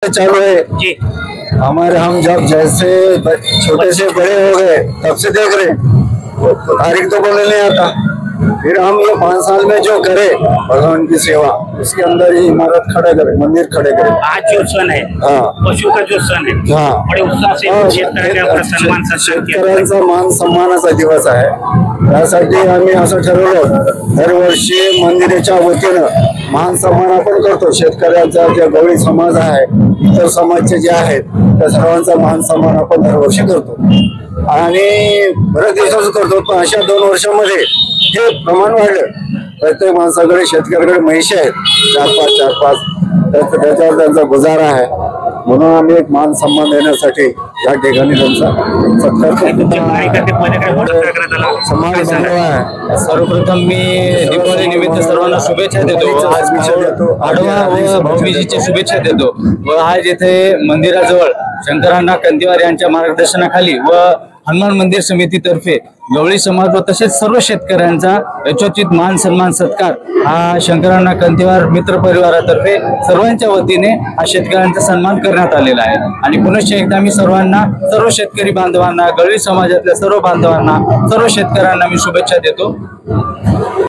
चालू है जी। हमारे। हम जब जैसे छोटे से बड़े हो गए तब से देख रहे हैं। तारीख तो बोलने नहीं आता, फिर हम ये 5 साल में जो करे भगवान की सेवा, उसके अंदर ही इमारत खड़े करे, मंदिर खड़े करे। आज जो सण है पशु का जो सण है बड़े उत्साह से शेतकऱ्यांचा मान सन्मानाचा दिवस आहे। त्यासाठी आम्ही असं ठरवलं दरवर्षी मंदिराच्या वतीनं मान सन्मान आपण करतो। शेतकऱ्यांचा जे गवळी समाज आहे, इतर समाजचे जे आहेत त्या सर्वांचा मान सन्मान आपण दरवर्षी करतो आणि बऱ्याच दिवसाचं करतो। पण अशा 2 वर्षांमध्ये हे प्रमाण वाढलं। प्रत्येक माणसाकडे शेतकऱ्याकडे म्हैशी आहेत, 4-5 त्याच्यावर त्यांचा गुजारा आहे। म्हणून आम्ही एक मान सन्मान देण्यासाठी या ठिकाणी त्यांचा सत्कार सर्वप्रथम मी दीपावली निमित्त सर्वांना शुभेच्छा देतो। आडवा व भाऊबीजेच्या शुभेच्छा देतो। व आज येथे मंदिराजवळ शंकरांना कंदिवार यांच्या मार्गदर्शनाखाली व हनुमान मंदिर समितीतर्फे गवळी समाज व तसेच सर्व शेतकऱ्यांचा यथोचित मान सन्मान सत्कार हा शंकरांना कंदिवार मित्र परिवारातर्फे सर्वांच्या वतीने हा शेतकऱ्यांचा सन्मान करण्यात आलेला आहे। आणि पुनश्च एकदा मी सर्व शेतकरी बांधवांना, गवळी समाजातल्या सर्व बांधवांना, सर्व शेतकऱ्यांना मी शुभेच्छा देतो।